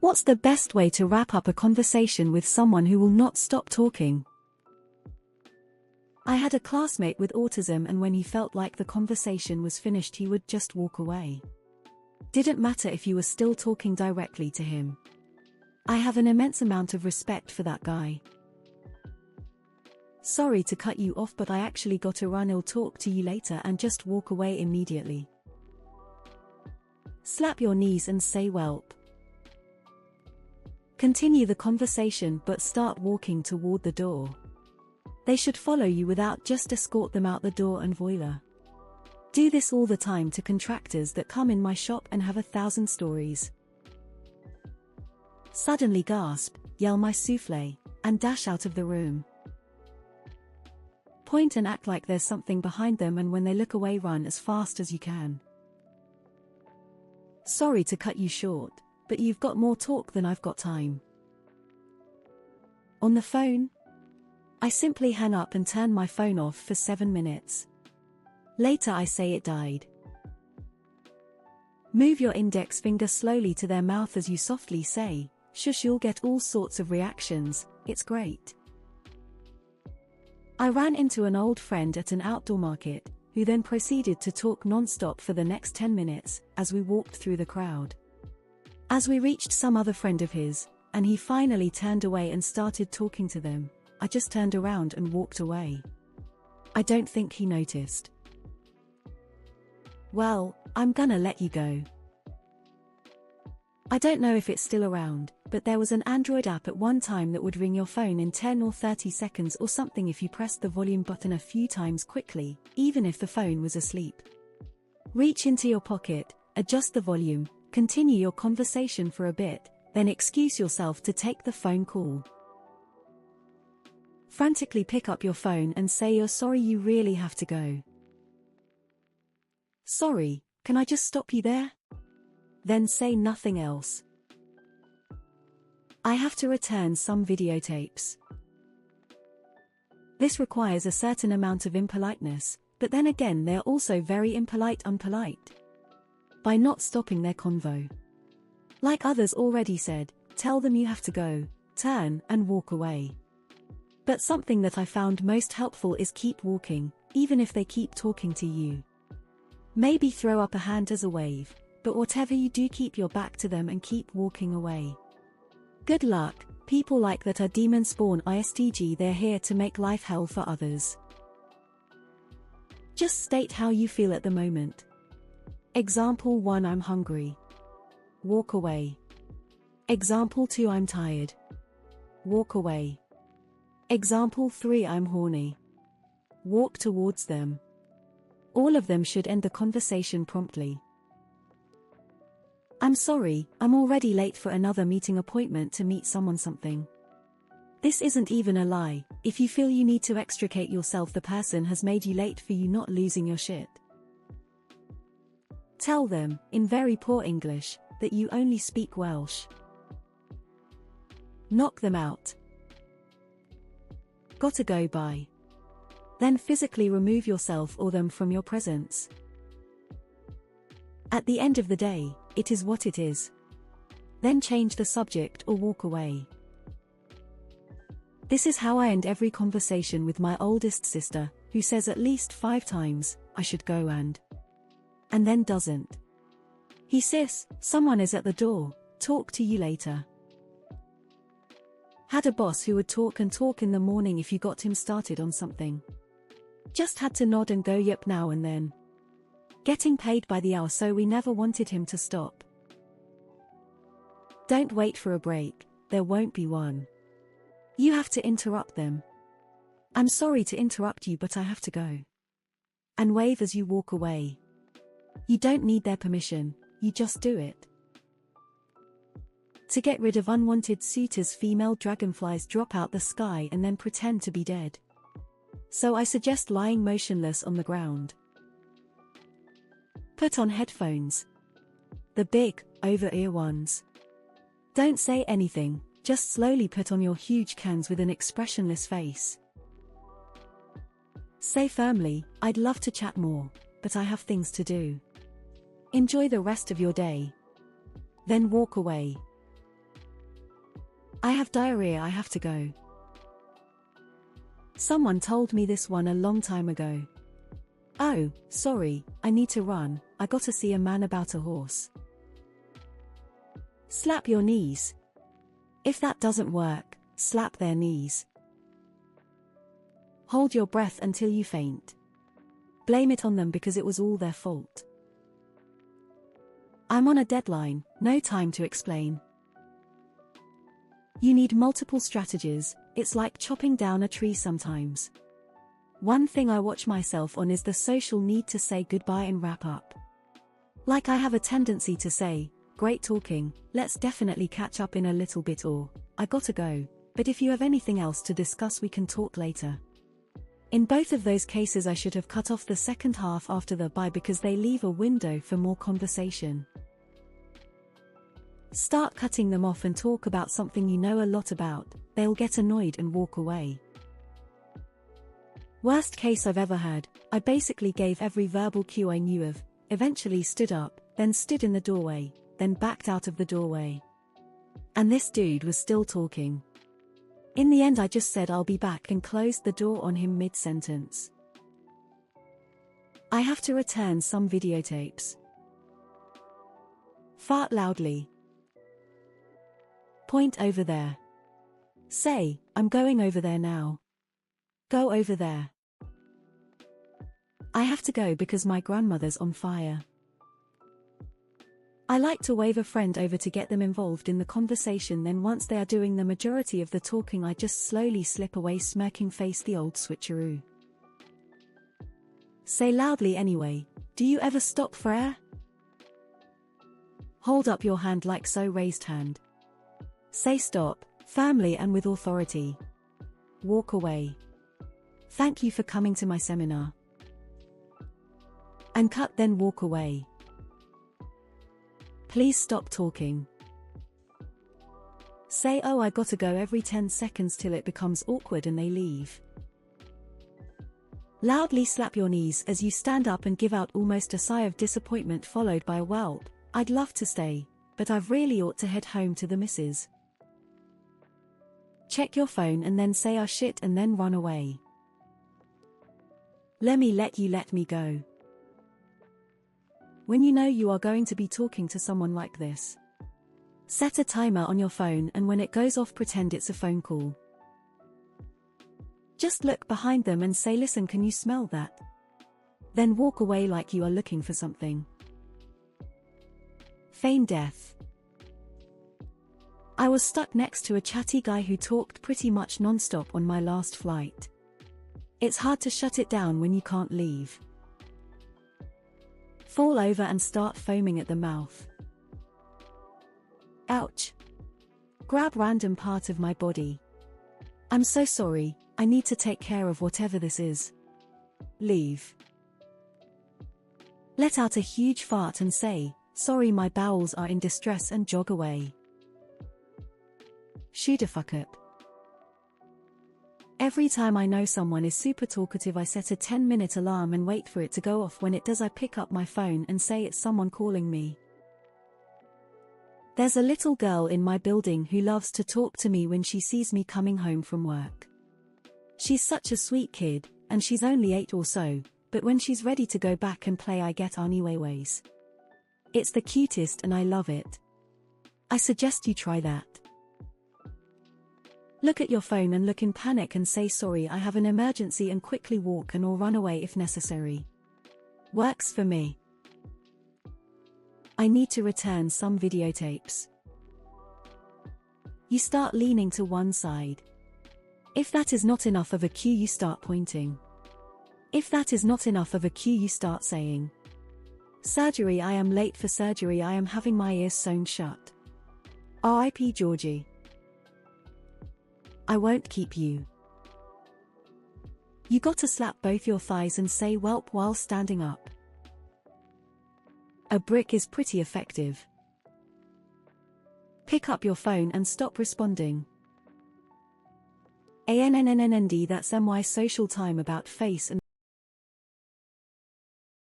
What's the best way to wrap up a conversation with someone who will not stop talking? I had a classmate with autism, and when he felt like the conversation was finished, he would just walk away. Didn't matter if you were still talking directly to him. I have an immense amount of respect for that guy. Sorry to cut you off, but I actually gotta run. I'll talk to you later, and just walk away immediately. Slap your knees and say welp. Continue the conversation but start walking toward the door. They should follow you without, just escort them out the door and voila. Do this all the time to contractors that come in my shop and have 1,000 stories. Suddenly gasp, yell my souffle, and dash out of the room. Point and act like there's something behind them, and when they look away, run as fast as you can. Sorry to cut you short, but you've got more talk than I've got time. On the phone? I simply hang up and turn my phone off for 7 minutes. Later I say it died. Move your index finger slowly to their mouth as you softly say, shush. You'll get all sorts of reactions. It's great. I ran into an old friend at an outdoor market, who then proceeded to talk non-stop for the next 10 minutes, as we walked through the crowd. As we reached some other friend of his, and he finally turned away and started talking to them, I just turned around and walked away. I don't think he noticed. Well, I'm gonna let you go. I don't know if it's still around, but there was an Android app at one time that would ring your phone in 10 or 30 seconds or something if you pressed the volume button a few times quickly, even if the phone was asleep. Reach into your pocket, adjust the volume, continue your conversation for a bit, then excuse yourself to take the phone call. Frantically pick up your phone and say you're sorry you really have to go. Sorry, can I just stop you there? Then say nothing else. I have to return some videotapes. This requires a certain amount of impoliteness, but then again they're also very unpolite. By not stopping their convo. Like others already said, tell them you have to go, turn, and walk away. But something that I found most helpful is keep walking, even if they keep talking to you. Maybe throw up a hand as a wave, but whatever you do, keep your back to them and keep walking away. Good luck. People like that are demon spawn istg. They're here to make life hell for others. Just state how you feel at the moment. Example 1, I'm hungry. Walk away. Example 2, I'm tired. Walk away. Example 3, I'm horny. Walk towards them. All of them should end the conversation promptly. I'm sorry, I'm already late for another meeting appointment to meet someone something. This isn't even a lie. If you feel you need to extricate yourself, the person has made you late for you not losing your shit. Tell them, in very poor English, that you only speak Welsh. Knock them out. Gotta go, bye. Then physically remove yourself or them from your presence. At the end of the day, it is what it is. Then change the subject or walk away. This is how I end every conversation with my oldest sister, who says at least 5 times, I should go and then doesn't. Hey sis, someone is at the door, talk to you later. Had a boss who would talk and talk in the morning if you got him started on something. Just had to nod and go yep now and then. Getting paid by the hour, so we never wanted him to stop. Don't wait for a break, there won't be one. You have to interrupt them. I'm sorry to interrupt you, but I have to go. And wave as you walk away. You don't need their permission, you just do it. To get rid of unwanted suitors, female dragonflies drop out the sky and then pretend to be dead. So I suggest lying motionless on the ground. Put on headphones. The big, over-ear ones. Don't say anything, just slowly put on your huge cans with an expressionless face. Say firmly, I'd love to chat more, but I have things to do. Enjoy the rest of your day. Then walk away. I have diarrhea, I have to go. Someone told me this one a long time ago. Oh, sorry, I need to run, I gotta see a man about a horse. Slap your knees. If that doesn't work, slap their knees. Hold your breath until you faint. Blame it on them because it was all their fault. I'm on a deadline, no time to explain. You need multiple strategies, it's like chopping down a tree sometimes. One thing I watch myself on is the social need to say goodbye and wrap up. Like I have a tendency to say, great talking, let's definitely catch up in a little bit, or, I gotta go, but if you have anything else to discuss we can talk later. In both of those cases I should have cut off the second half after the bye because they leave a window for more conversation. Start cutting them off and talk about something you know a lot about, they'll get annoyed and walk away. Worst case I've ever had, I basically gave every verbal cue I knew of, eventually stood up, then stood in the doorway, then backed out of the doorway. And this dude was still talking. In the end I just said I'll be back and closed the door on him mid-sentence. I have to return some videotapes. Fart loudly. Point over there. Say, I'm going over there now. Go over there. I have to go because my grandmother's on fire. I like to wave a friend over to get them involved in the conversation, then once they are doing the majority of the talking I just slowly slip away smirking face, the old switcheroo. Say loudly anyway, do you ever stop for air? Hold up your hand like so, raised hand. Say stop, firmly and with authority. Walk away. Thank you for coming to my seminar. And cut, then walk away. Please stop talking. Say oh I gotta go every 10 seconds till it becomes awkward and they leave. Loudly slap your knees as you stand up and give out almost a sigh of disappointment followed by a whelp, I'd love to stay, but I've really ought to head home to the missus. Check your phone and then say oh shit and then run away. Let me go. When you know you are going to be talking to someone like this, set a timer on your phone and when it goes off pretend it's a phone call. Just look behind them and say listen, can you smell that? Then walk away like you are looking for something. Feign death. I was stuck next to a chatty guy who talked pretty much non-stop on my last flight. It's hard to shut it down when you can't leave. Fall over and start foaming at the mouth. Ouch. Grab random part of my body. I'm so sorry, I need to take care of whatever this is. Leave. Let out a huge fart and say, sorry my bowels are in distress and jog away. Shoot a fuck up. Every time I know someone is super talkative I set a 10-minute alarm and wait for it to go off. When it does I pick up my phone and say it's someone calling me. There's a little girl in my building who loves to talk to me when she sees me coming home from work. She's such a sweet kid, and she's only 8 or so, but when she's ready to go back and play I get ways. It's the cutest and I love it. I suggest you try that. Look at your phone and look in panic and say sorry I have an emergency and quickly walk and or run away if necessary. Works for me. I need to return some videotapes. You start leaning to one side. If that is not enough of a cue you start pointing. If that is not enough of a cue you start saying, surgery, I am late for surgery, I am having my ears sewn shut. R.I.P. Georgie. I won't keep you. You got to slap both your thighs and say whelp while standing up. A brick is pretty effective. Pick up your phone and stop responding. ANNNND, that's my social time about face and